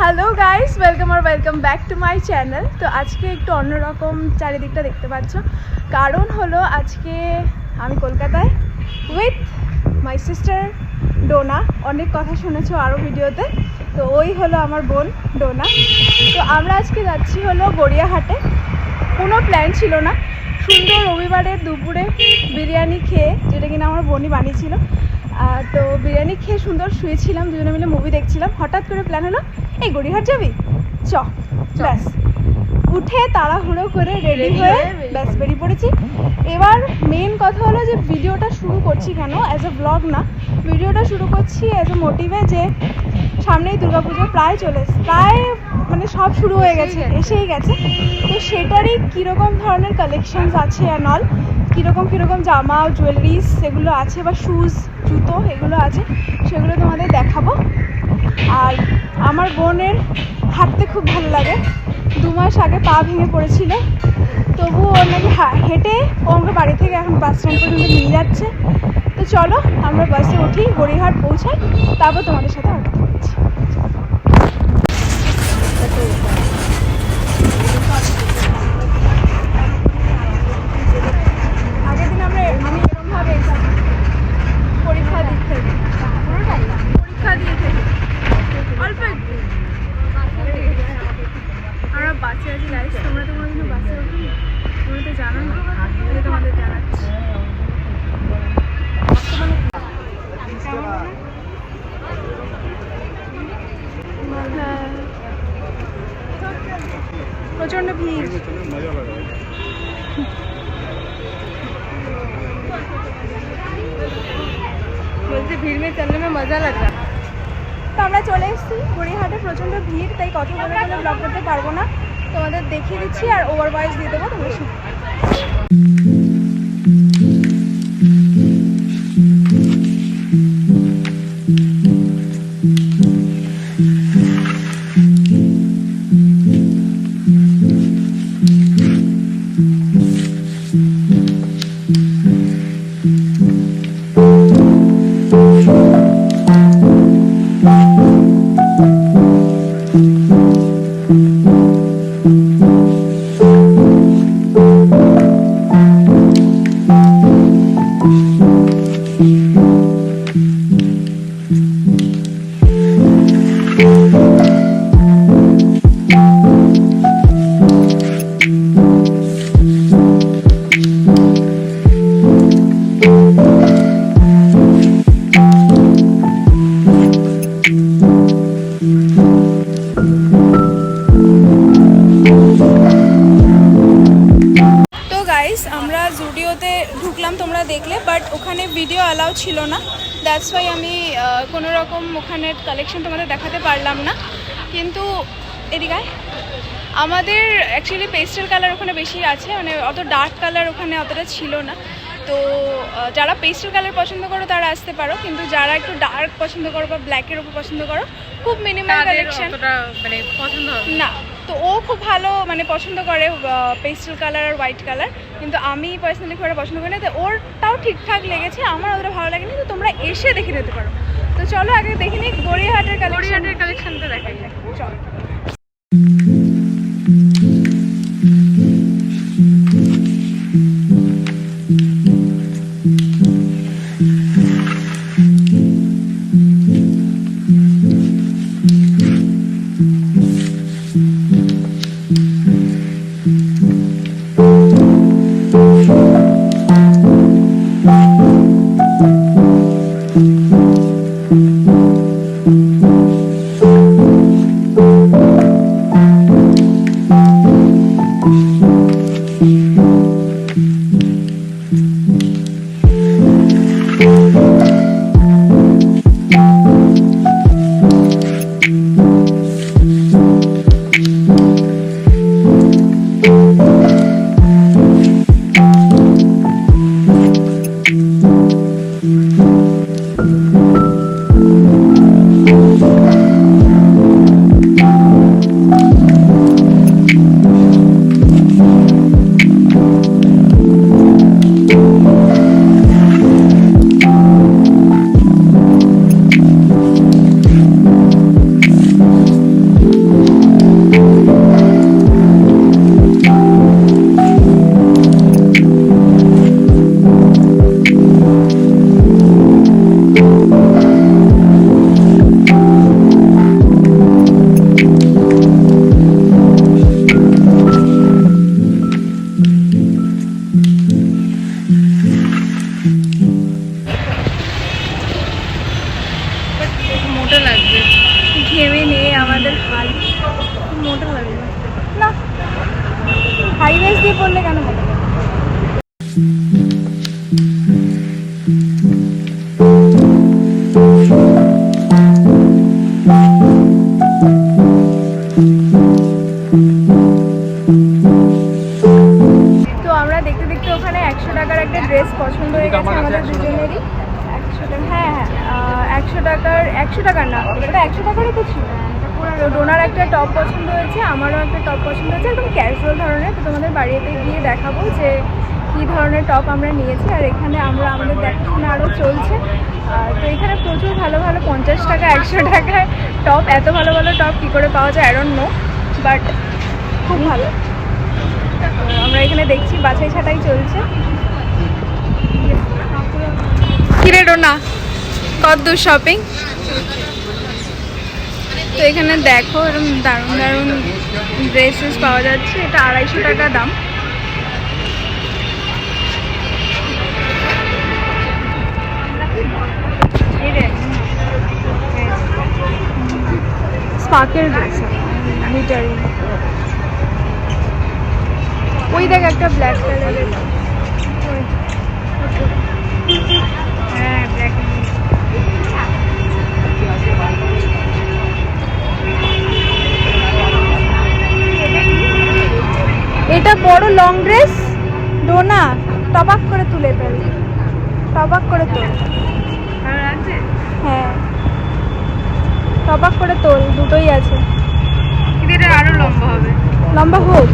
Hello guys, welcome back to my channel. তো আজকে একটু অন্যরকম চারিদিকটা দেখতে পাচ্ছ, কারণ হলো আজকে আমি কলকাতায় উইথ মাই সিস্টার ডোনা। অনেক কথা শুনেছো আরও ভিডিওতে, তো ওই হলো আমার বোন ডোনা। তো আমরা আজকে যাচ্ছি হলো গড়িয়াহাটে। কোনো প্ল্যান ছিল না, সুন্দর রবিবারের দুপুরে বিরিয়ানি খেয়ে, যেটা কিনা আমার বোনই বানিয়েছিল। তো বিরিয়ানি খেয়ে সুন্দর শুয়েছিলাম, দুজনে মিলে মুভি দেখছিলাম। হঠাৎ করে প্ল্যান হলো, এই গড়িয়াহাট যাবি, ব্যাস উঠে তাড়াহুড়ো করে রেডি হয়ে ব্যাস বেরিয়ে পড়েছি। এবার মেন কথা হলো যে ভিডিওটা শুরু করছি কেন, অ্যাজ এ ব্লগ না, ভিডিওটা শুরু করছি অ্যাজ এ মোটিভে, যে সামনেই দুর্গাপুজো প্রায় মানে সব শুরু হয়ে গেছে, এসেই গেছে। তো সেটারই কীরকম ধরনের কালেকশনস আছে অ্যান্ড অল, কীরকম জামা জুয়েলারিস সেগুলো আছে, বা শুজ জুতো এগুলো আছে, সেগুলো তোমাদের দেখাবো। আর আমার বোনের হাঁটতে খুব ভালো লাগে, 2 মাস আগে পা ভেঙে পড়েছিল, তবুও ওর নাকি হেঁটে ও আমরা বাড়ি থেকে এখন বাস স্ট্যান্ড পর্যন্ত নিয়ে যাচ্ছে। তো চলো আমরা বাসে উঠি, গড়িয়াহাট পৌঁছাই, তারপর তোমাদের সাথে আর কথা বলছি। আগের দিন আমি এরকমভাবে পরীক্ষা দিয়ে থেকে অল্প একটু আমরা বাসে আছি গাইস। তোমরা তো কোনোদিনও বাসে ওঠো, তোমরা তো জানো না, আমি তোমাদের জানাচ্ছি। প্রচন্ড ভিড়, বলতে ভিড় মে চলনে মে মজা লাগ রা। তো আমরা চলে এসেছি গড়িয়াহাটে, প্রচণ্ড ভিড়, তাই কথা বলে ব্লগ করতে পারবো না, তোমাদের দেখিয়ে দিচ্ছি আর ওভার ভয়েস দিয়ে দেবো, তোমরা শুনো। আমরা জুডিওতে ঢুকলাম, তোমরা দেখলে, বাট ওখানে ভিডিও অ্যালাউ ছিল না, দ্যাটস ওয়াই আমি কোনো রকম ওখানের কালেকশন তোমাদের দেখাতে পারলাম না। কিন্তু এদিকে আমাদের অ্যাকচুয়ালি পেস্টেল কালার ওখানে বেশি আছে, মানে অত ডার্ক কালার ওখানে অতটা ছিল না। তো যারা পেস্টেল কালার পছন্দ করো তারা আসতে পারো, কিন্তু যারা একটু ডার্ক পছন্দ করো বা ব্ল্যাকের উপর পছন্দ করো, খুব মিনিমাম কালেকশন মানে পছন্দ না। তো ও খুব ভালো মানে পছন্দ করে পেস্টেল কালার আর হোয়াইট কালার, কিন্তু আমি পার্সোনালি খুব একটা পছন্দ করি না। তো ওর তাও ঠিকঠাক লেগেছে, আমার অতটা ভালো লাগেনি। তো তোমরা এসে দেখে নিতে পারো। তো চলো আগে দেখে নিই গড়িয়াহাটের কালেকশনটা দেখাই, চলো। মোটা লাগে না, হাই ওয়েস্ট দিয়ে পরলে কেন মোটা লাগে? তো আমরা দেখতে দেখতে ওখানে 100 টাকার একটা ড্রেস পছন্দ হয়ে গেছে আমাদের দুজনেরই। 100 টাকা, হ্যাঁ হ্যাঁ 100 টাকার না, ওটা 100 টাকারই তো ছিল। তো ডোনার একটা টপ পছন্দ হয়েছে, আমারও একটা টপ পছন্দ হয়েছে, একদম ক্যাজুয়াল ধরনের। তো তোমাদের বাড়িতে গিয়ে দেখাবো যে কী ধরনের টপ আমরা নিয়েছি। আর এখানে আমরা আমাদের দেখাশোনা আরও চলছে। তো এখানে প্রচুর ভালো ভালো 50 টাকা 100 টাকায় টপ, এত ভালো ভালো টপ কী করে পাওয়া যায় আই ডোন্ট নো, বাট খুব ভালো। আমরা এখানে দেখছি বাছাই ছাটাই চলছে। কিরে ডোনা, কতদূর শপিং? তো এখানে দেখো এরকম দারুণ দারুণ ড্রেসেস পাওয়া যাচ্ছে। এটা 250 টাকা দাম। Sparkle dress, glittery. ওই দেখ একটা ব্ল্যাক কালারের, হ্যাঁ ব্ল্যাক। এটা বড় লং ড্রেস ডোনা, টপাক করে তুলে ফেল, টপাক করে তোল। হ্যাঁ টপাক করে তোল, দুটোই আছে। এটা আরো লম্বা হবে, লম্বা হোক।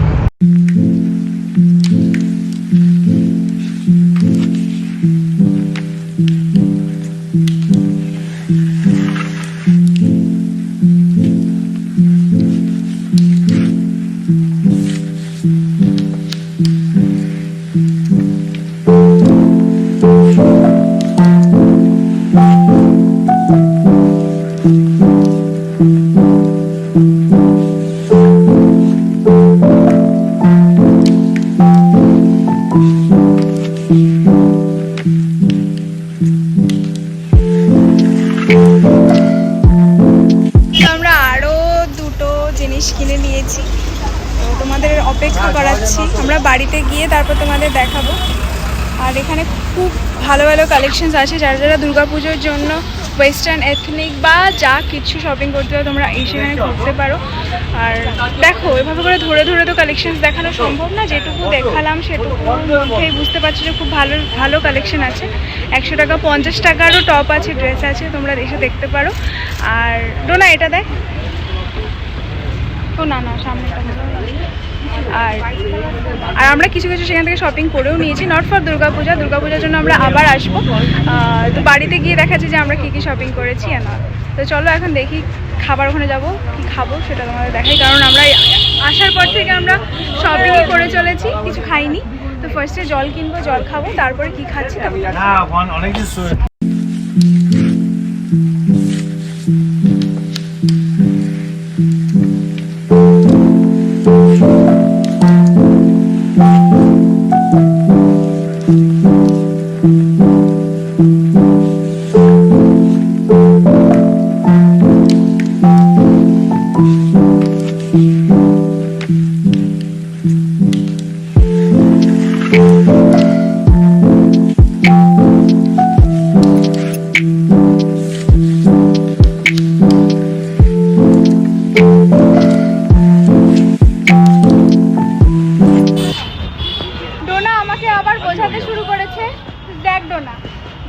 কিনে নিয়েছি, তো তোমাদের অপেক্ষা করাচ্ছি, আমরা বাড়িতে গিয়ে তারপর তোমাদের দেখাবো। আর এখানে খুব ভালো ভালো কালেকশনস আছে, যারা যারা দুর্গাপুজোর জন্য ওয়েস্টার্ন এথনিক বা যা কিছু শপিং করতে হয় তোমরা এই সেখানে করতে পারো। আর দেখো এভাবে করে ধরে ধরে তো কালেকশনস দেখানো সম্ভব না, যেটুকু দেখালাম সেটুকুর মধ্যেই বুঝতে পারছো যে খুব ভালো ভালো কালেকশন আছে। 100 টাকা 50 টাকারও টপ আছে, ড্রেস আছে, তোমরা এসে দেখতে পারো। আর ডোনা এটা দেখ, ও না না সামনেটা। আর আমরা কিছু কিছু সেখান থেকে শপিং করেও নিয়েছি, নট ফর দুর্গাপূজার জন্য আমরা আবার আসবো। তো বাড়িতে গিয়ে দেখাচ্ছি যে আমরা কী কী শপিং করেছি না। তো চলো এখন দেখি, খাবার ওখানে যাবো, কী খাবো সেটা তোমাদের দেখাই। কারণ আমরা আসার পর থেকে আমরা শপিংই করে চলেছি, কিছু খাইনি। তো ফার্স্টে জল কিনবো, জল খাবো, তারপরে কী খাচ্ছি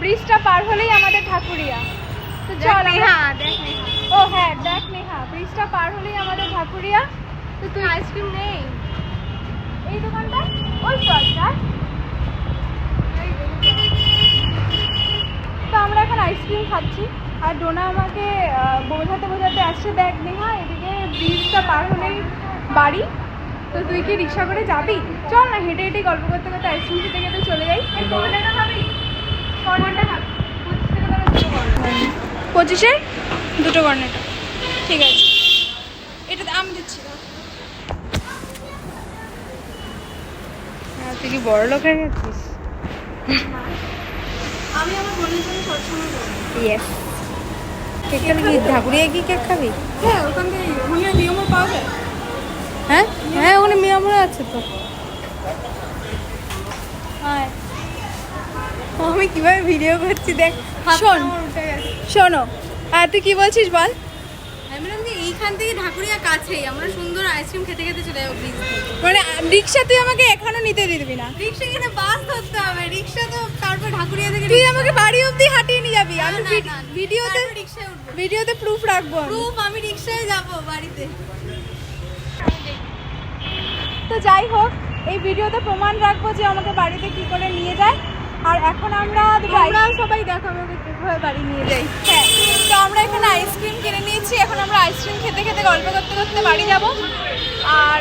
ব্রিজটা পার হলেই আমাদের ঠাকুরিয়া। তো চল, ও হ্যাঁ দেখ নেহা, ব্রিজটা পার হলেই আমাদের ঠাকুরিয়া। তো তুই আইসক্রিম নেই এই দোকানটা, ওই স্টলটা। তো আমরা এখন আইসক্রিম খাচ্ছি, আর ডোনা আমাকে বোঝাতে বোঝাতে আসছে, দেখ নেহা এদিকে ব্রিজটা পার হলেই বাড়ি। তো তুই কি রিক্সা করে যাবি? চল না, হেঁটে হেঁটে গল্প করতে করতে আইসক্রিম খেতে খেতে চলে যাই। পঁচিশের দুটো কর্নেটা, ঠিক আছে, এটা আমি দিচ্ছি। তুই কি বড় লোক হয়ে গেছিস? আমি আমার বোনের জন্য সবসময় ইয়েস। কেকটা কি ঠাকুরিয়া কি কেক খাবি? হ্যাঁ ওখান থেকে হবে? হ্যাঁ হ্যাঁ, ওখানে মিয়ামরা আছে তো। হ্যাঁ, আমি কিভাবে ভিডিও করছি দেখ। শোন, শোনো, তুই কি বলছিস বল। আমি বললাম যে এইখান থেকে ঢাকুরিয়া কাছেই, আমরা সুন্দর আইসক্রিম খেতে খেতে চলে যাবো ব্রিজ দিয়ে। মানে রিক্সা তুই আমাকে এখনো নিতে দিবি না? রিক্সা এখানে বাস ধরতে হবে, রিক্সা তো তারপর ঢাকুরিয়া থেকে তুই আমাকে বাড়ি অবধি হাঁটিয়ে নিয়ে যাবি, আমি ভিডিওতে রিক্সায় উঠবো। ভিডিওতে প্রুফ রাখবো আমি। প্রুফ, আমি রিক্সায় যাবো বাড়িতে। তো যাই হোক, এই ভিডিওতে প্রমাণ রাখবো যে আমাকে বাড়িতে কি করে নিয়ে যায়। আর এখন আমরা সবাই দেখো আমাকে কিভাবে বাড়ি নিয়ে যাই। হ্যাঁ, তো আমরা এখানে আইসক্রিম কিনে নিয়েছি। এখন আমরা আইসক্রিম খেতে খেতে গল্প করতে করতে বাড়ি যাব। আর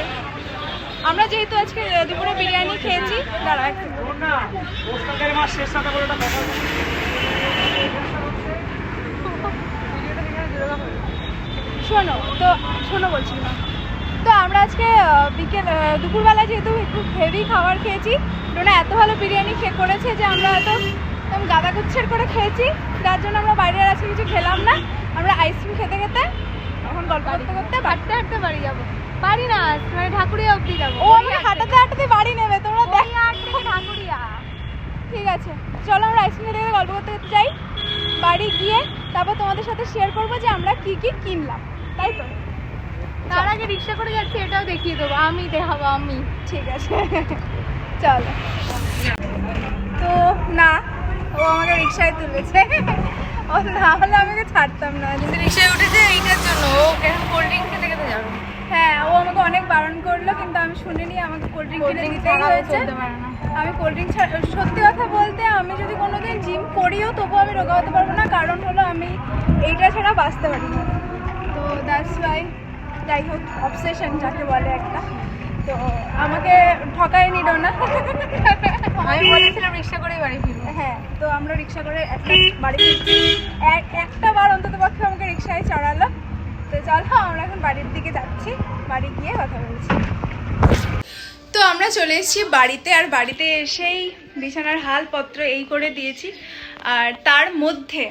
আমরা যেহেতু আজকে দুপুরে বিরিয়ানি খেয়েছি, দাঁড়া একটু শোনো বলছি না। তো আমরা আজকে দুপুরবেলা যেহেতু একটু হেভি খাবার খেয়েছি, ডোনা এত ভালো বিরিয়ানি করেছে যে আমরা একদম গাদা গুচ্ছের করে খেয়েছি, যার জন্য আমরা বাইরে আর আজকে কিছু খেলাম না। আমরা আইসক্রিম খেতে খেতে এখন গল্প করতে করতে হাঁটতে হাঁটতে বাড়ি যাবো। বাড়ি না, মানে ঢাকুরিয়া অবধি যাবো। ও আমি হাঁটাতে হাঁটাতে বাড়ি নেবে, তোমরা দেখ। ঢাকুরিয়া ঠিক আছে, চলো আমরা আইসক্রিম খেতে খেতে গল্প করতে করতে যাই। বাড়ি গিয়ে তারপর তোমাদের সাথে শেয়ার করবো যে আমরা কি কি কিনলাম, তাই তো? তার আগে রিক্সা করে যাচ্ছি, এটাও দেখিয়ে দেবো। আমি দেখাবো আমি। ঠিক আছে, চলো। তো না, ও আমাকে রিক্সায় তুলেছে, ও না হলে আমাকে ছাড়তাম না। কিন্তু রিক্সায় উঠেছে এইটার জন্য, ও কোল্ড ড্রিঙ্ক খেতে খেতে যাবে। হ্যাঁ, ও আমাকে অনেক বারণ করলো, কিন্তু আমি শুনিনি, আমাকে কোল্ড ড্রিঙ্ক কিনে দিতেই হয়েছে। আমি কোল্ড ড্রিঙ্ক সত্যি কথা বলতে, আমি যদি কোনোদিন জিম করিও তবুও আমি রোগা হতে পারবো না, কারণ হলো আমি এইটা ছাড়া বাঁচতে পারি না। তো দ্যাটস ওয়াই, যাই হোক, অবসেশন যাকে বলে একটা। তো আমাকে ঠকায়নি ডোনা। আমি বলেছিলাম রিক্সা করেই বাড়ি ফিরবো। হ্যাঁ, তো আমরা রিক্সা করে একটা বাড়ি ফিরছি। একটা বার অন্তত পক্ষে আমাকে রিক্সায় চড়ালো। তো চলো, আমরা এখন বাড়ির দিকে যাচ্ছি, বাড়ি গিয়ে কথা বলছি। তো আমরা চলে এসেছি বাড়িতে, আর বাড়িতে এসেই বিছানার হালপত্র এই করে দিয়েছি। আর তার মধ্যে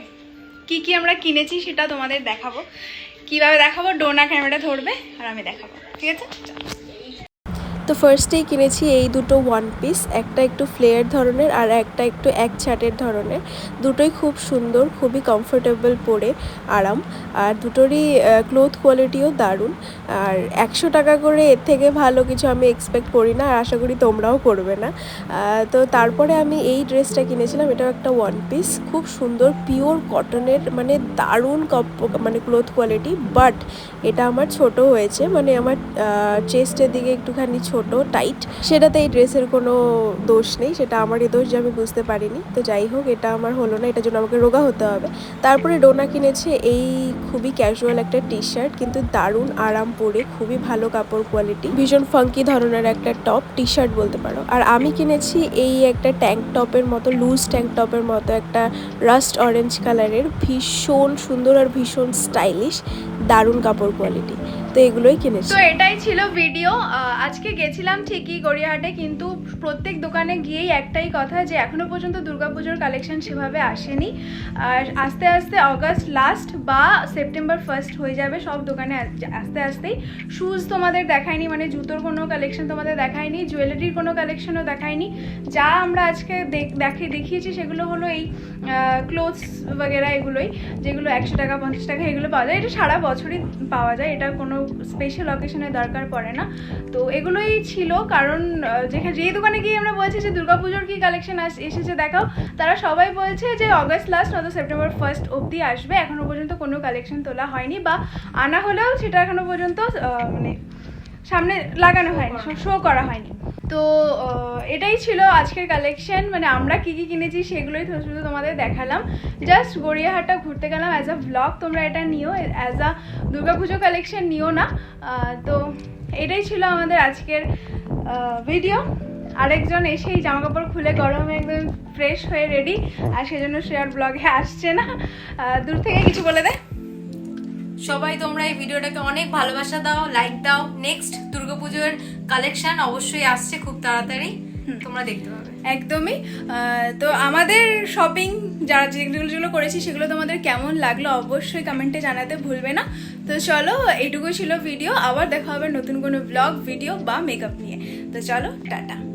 কি কি আমরা কিনেছি সেটা তোমাদের দেখাবো। কিভাবে দেখাবো, ডোনা ক্যামেরা ধরবে আর আমি দেখাবো, ঠিক আছে? তো ফার্স্টেই কিনেছি এই দুটো ওয়ান পিস, একটা একটু ফ্লেয়ার ধরনের আর একটা একটু এক ছাটের ধরনের। দুটোই খুব সুন্দর, খুবই কমফোর্টেবল পরে, আরাম। আর দুটোরই ক্লোথ কোয়ালিটিও দারুণ। আর 100 টাকা করে এর থেকে ভালো কিছু আমি এক্সপেক্ট করি না, আর আশা করি তোমরাও করবে না। তো তারপরে আমি এই ড্রেসটা কিনেছিলাম, এটাও একটা ওয়ান পিস, খুব সুন্দর পিওর কটনের, মানে দারুণ মানে ক্লোথ কোয়ালিটি। বাট এটা আমার ছোট হয়েছে, মানে আমার চেস্টের দিকে একটুখানি ছোট টাইট। সেটাতে এই ড্রেসের কোনো দোষ নেই, সেটা আমারই দোষ যে আমি বুঝতে পারিনি। তো যাই হোক, এটা আমার হলো না, এটার জন্য আমাকে রোগা হতে হবে। তারপরে ডোনা কিনেছে এই খুবই ক্যাজুয়াল একটা টি শার্ট, কিন্তু দারুণ আরাম পরে, খুবই ভালো কাপড় কোয়ালিটি, ভীষণ ফাঙ্কি ধরনের একটা টপ, টি শার্ট বলতে পারো। আর আমি কিনেছি এই একটা ট্যাঙ্ক টপের মতো, লুজ ট্যাঙ্ক টপের মতো একটা রাস্ট অরেঞ্জ কালারের, ভীষণ সুন্দর আর ভীষণ স্টাইলিশ, দারুণ কাপড় কোয়ালিটি। তো এগুলোই কিনেছি। তো এটাই ছিল ভিডিও। আজকে গেছিলাম ঠিকই গড়িয়াহাটে, কিন্তু প্রত্যেক দোকানে গিয়েই একটাই কথা যে এখনো পর্যন্ত দুর্গাপুজোর কালেকশন সেভাবে আসেনি। আর আস্তে আস্তে অগাস্ট লাস্ট বা সেপ্টেম্বর ফার্স্ট হয়ে যাবে সব দোকানে আস্তে আস্তেই। শুজ তোমাদের দেখায়নি, মানে জুতোর কোনো কালেকশন তোমাদের দেখায়নি, জুয়েলারির কোনো কালেকশনও দেখায়নি। যা আমরা আজকে দেখিয়েছি সেগুলো হলো এই ক্লোথস বগেরা, এগুলোই যেগুলো 100 টাকা 50 টাকা এগুলো পাওয়া যায়। এটা সারা বছরই পাওয়া যায়, এটা কোনো স্পেশাল অকেশনের দরকার পড়ে না। তো এগুলোই ছিল, কারণ যেই দোকানে গিয়ে আমরা বলছি যে দুর্গাপুজোর কি কালেকশন এসেছে দেখাও, তারা সবাই বলছে যে অগস্ট লাস্ট নয়তো সেপ্টেম্বর ফার্স্ট অবধি আসবে। এখনো পর্যন্ত কোনো কালেকশন তোলা হয়নি, বা আনা হলেও সেটা এখনো পর্যন্ত মানে সামনে লাগানো হয়নি, শো করা হয়নি। তো এটাই ছিল আজকের কালেকশন, মানে আমরা কি কি কিনেছি সেগুলোই শুধু তোমাদের দেখালাম। জাস্ট গড়িয়াহাটটা ঘুরতে গেলাম অ্যাজ আ ভ্লগ, তোমরা এটা নিও, অ্যাজ আ দুর্গাপুজো কালেকশন নিও না। তো এটাই ছিল আমাদের আজকের ভিডিও। আরেকজন এসেই জামা কাপড় খুলে গরমে একদম ফ্রেশ হয়ে রেডি, আর সেজন্য শেয়ার ব্লগে আসছে না। দূর থেকে কিছু বলে দেয়। সবাই তোমরা এই ভিডিওটাকে অনেক ভালোবাসা দাও, লাইক দাও। নেক্সট দুর্গাপুজোর কালেকশন অবশ্যই আসছে খুব তাড়াতাড়ি, তোমরা দেখতে পাবে। একদমই। তো আমাদের শপিং যেগুলো করেছি সেগুলো তোমাদের কেমন লাগলো অবশ্যই কমেন্টে জানাতে ভুলবে না। তো চলো, এইটুকুই ছিল ভিডিও। আবার দেখা হবে নতুন কোনো ব্লগ, ভিডিও বা মেকআপ নিয়ে। তো চলো, টাটা।